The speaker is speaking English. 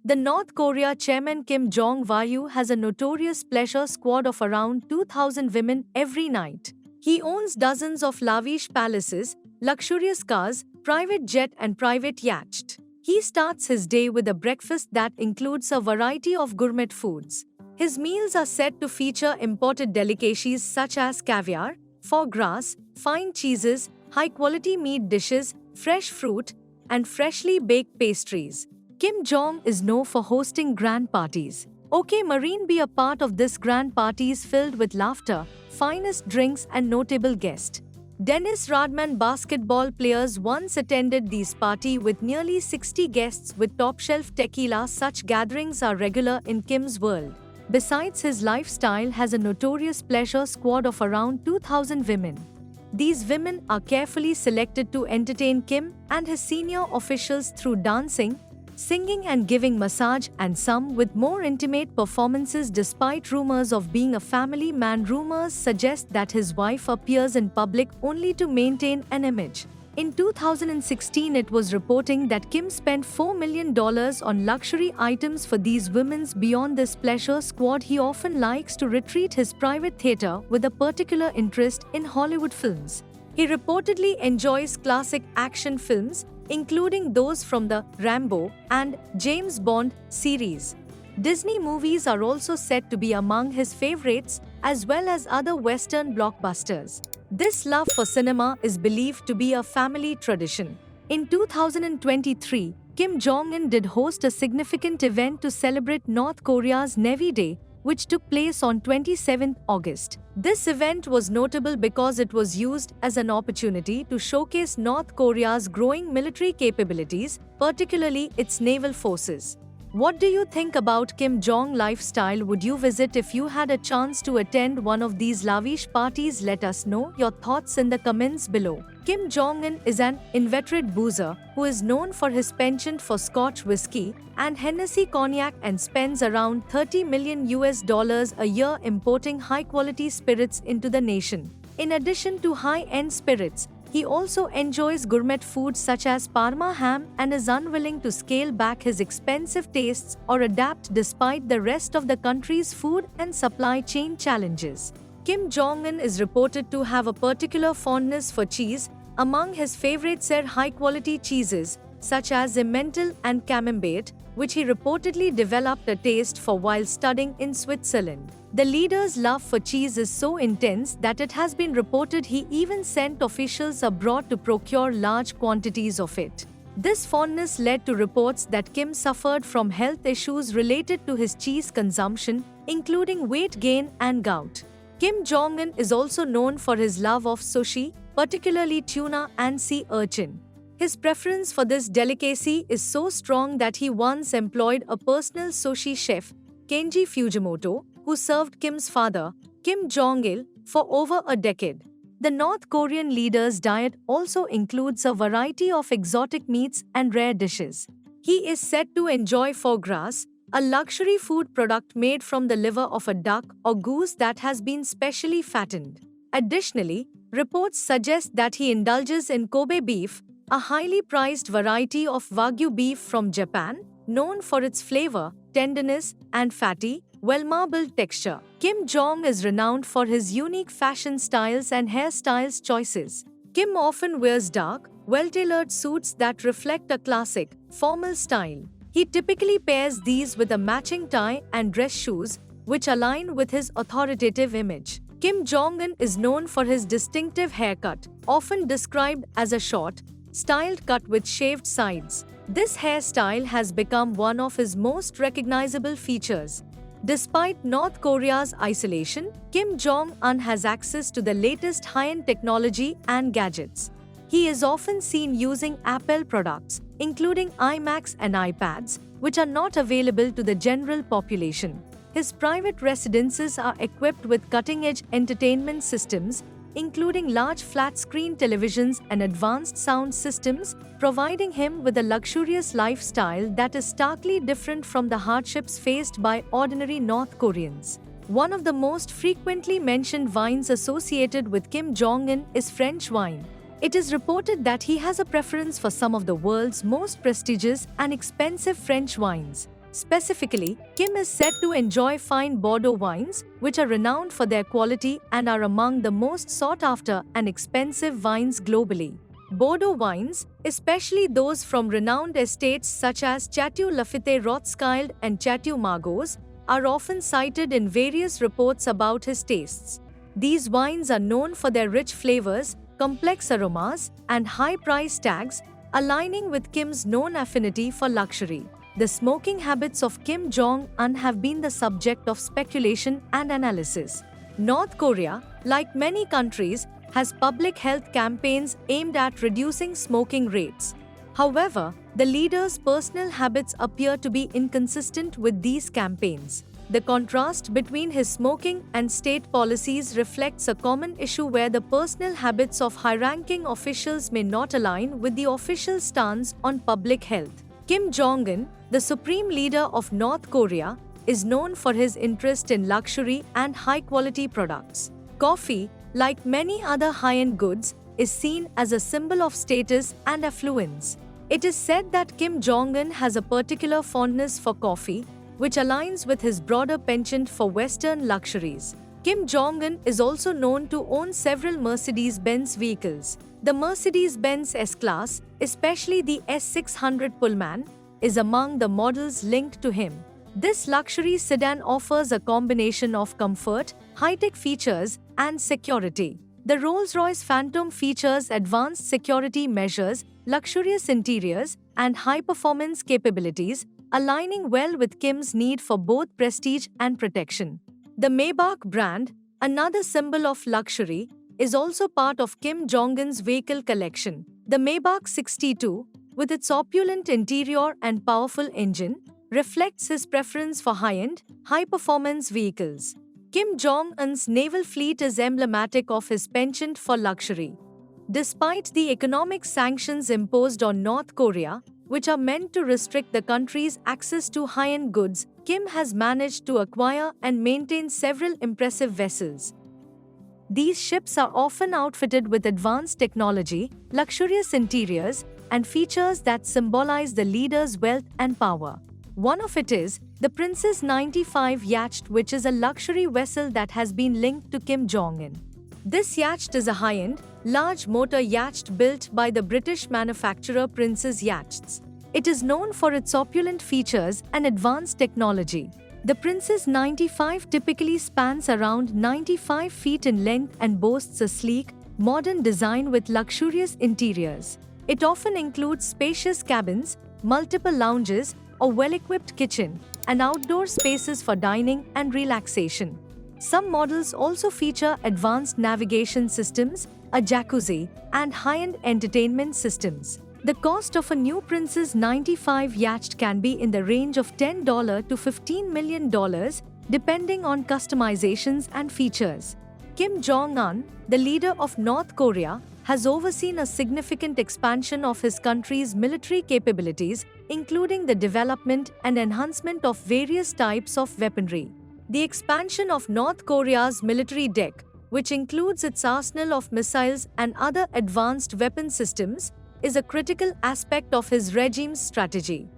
The North Korea chairman Kim Jong-il has a notorious pleasure squad of around 2,000 women every night. He owns dozens of lavish palaces, luxurious cars, private jet and private yacht. He starts his day with a breakfast that includes a variety of gourmet foods. His meals are said to feature imported delicacies such as caviar, foie gras, fine cheeses, high-quality meat dishes, fresh fruit, and freshly baked pastries. Kim Jong is known for hosting grand parties. Okay, Marine be a part of this grand parties filled with laughter, finest drinks and notable guests. Dennis Rodman basketball players once attended these party with nearly 60 guests with top-shelf tequila. Such gatherings are regular in Kim's world. Besides, his lifestyle has a notorious pleasure squad of around 2,000 women. These women are carefully selected to entertain Kim and his senior officials through dancing, singing and giving massage, and some with more intimate performances. Despite rumors of being a family man, rumors suggest that his wife appears in public only to maintain an image. In 2016, it was reporting that Kim spent $4 million on luxury items for these women. Beyond this pleasure squad, he often likes to retreat his private theater with a particular interest in Hollywood films. He reportedly enjoys classic action films, including those from the Rambo and James Bond series. Disney movies are also said to be among his favorites, as well as other Western blockbusters. This love for cinema is believed to be a family tradition. In 2023, Kim Jong-un did host a significant event to celebrate North Korea's Navy Day, which took place on 27 August. This event was notable because it was used as an opportunity to showcase North Korea's growing military capabilities, particularly its naval forces. What do you think about Kim Jong lifestyle? Would you visit if you had a chance to attend one of these lavish parties? Let us know your thoughts in the comments below. Kim Jong-un is an inveterate boozer who is known for his penchant for Scotch whiskey and Hennessy cognac and spends around $30 million a year importing high-quality spirits into the nation. In addition to high-end spirits, he also enjoys gourmet foods such as Parma ham and is unwilling to scale back his expensive tastes or adapt despite the rest of the country's food and supply chain challenges. Kim Jong-un is reported to have a particular fondness for cheese. Among his favorites are high-quality cheeses such as Emmental and Camembert, which he reportedly developed a taste for while studying in Switzerland. The leader's love for cheese is so intense that it has been reported he even sent officials abroad to procure large quantities of it. This fondness led to reports that Kim suffered from health issues related to his cheese consumption, including weight gain and gout. Kim Jong-un is also known for his love of sushi, particularly tuna and sea urchin. His preference for this delicacy is so strong that he once employed a personal sushi chef, Kenji Fujimoto, who served Kim's father, Kim Jong-il, for over a decade. The North Korean leader's diet also includes a variety of exotic meats and rare dishes. He is said to enjoy foie gras, a luxury food product made from the liver of a duck or goose that has been specially fattened. Additionally, reports suggest that he indulges in Kobe beef, a highly prized variety of Wagyu beef from Japan, known for its flavor, tenderness, and fatty, well-marbled texture. Kim Jong is renowned for his unique fashion styles and hairstyles choices. Kim often wears dark, well-tailored suits that reflect a classic, formal style. He typically pairs these with a matching tie and dress shoes, which align with his authoritative image. Kim Jong-un is known for his distinctive haircut, often described as a short, styled cut with shaved sides. This hairstyle has become one of his most recognizable features. Despite North Korea's isolation, Kim Jong-un has access to the latest high-end technology and gadgets. He is often seen using Apple products, including iMacs and iPads, which are not available to the general population. His private residences are equipped with cutting-edge entertainment systems, including large flat-screen televisions and advanced sound systems, providing him with a luxurious lifestyle that is starkly different from the hardships faced by ordinary North Koreans. One of the most frequently mentioned wines associated with Kim Jong-un is French wine. It is reported that he has a preference for some of the world's most prestigious and expensive French wines, Specifically, Kim is said to enjoy fine Bordeaux wines, which are renowned for their quality and are among the most sought after and expensive wines globally. Bordeaux wines, especially those from renowned estates such as Chateau Lafite Rothschild and Chateau Margaux, are often cited in various reports about his tastes. These wines are known for their rich flavors, complex aromas, and high price tags, aligning with Kim's known affinity for luxury. The smoking habits of Kim Jong-un have been the subject of speculation and analysis. North Korea, like many countries, has public health campaigns aimed at reducing smoking rates. However, the leader's personal habits appear to be inconsistent with these campaigns. The contrast between his smoking and state policies reflects a common issue where the personal habits of high-ranking officials may not align with the official stance on public health. Kim Jong-un, the supreme leader of North Korea, is known for his interest in luxury and high-quality products. Coffee, like many other high-end goods, is seen as a symbol of status and affluence. It is said that Kim Jong-un has a particular fondness for coffee, which aligns with his broader penchant for Western luxuries. Kim Jong-un is also known to own several Mercedes-Benz vehicles. The Mercedes-Benz S-Class, especially the S600 Pullman, is among the models linked to him. This luxury sedan offers a combination of comfort, high-tech features, and security. The Rolls-Royce Phantom features advanced security measures, luxurious interiors, and high-performance capabilities, aligning well with Kim's need for both prestige and protection. The Maybach brand, another symbol of luxury, is also part of Kim Jong-un's vehicle collection. The Maybach 62, with its opulent interior and powerful engine, reflects his preference for high-end, high-performance vehicles. Kim Jong-un's naval fleet is emblematic of his penchant for luxury. Despite the economic sanctions imposed on North Korea, which are meant to restrict the country's access to high-end goods, Kim has managed to acquire and maintain several impressive vessels. These ships are often outfitted with advanced technology, luxurious interiors, and features that symbolize the leader's wealth and power. One of it is the Princess 95 yacht, which is a luxury vessel that has been linked to Kim Jong-un. This yacht is a high-end, large motor yacht built by the British manufacturer Princess Yachts. It is known for its opulent features and advanced technology. The Princess 95 typically spans around 95 feet in length and boasts a sleek, modern design with luxurious interiors. It often includes spacious cabins, multiple lounges, a well-equipped kitchen, and outdoor spaces for dining and relaxation. Some models also feature advanced navigation systems, a jacuzzi, and high-end entertainment systems. The cost of a new Princess 95 yacht can be in the range of $10 to $15 million, depending on customizations and features. Kim Jong-un, the leader of North Korea, has overseen a significant expansion of his country's military capabilities, including the development and enhancement of various types of weaponry. The expansion of North Korea's military deck, which includes its arsenal of missiles and other advanced weapon systems, is a critical aspect of his regime's strategy.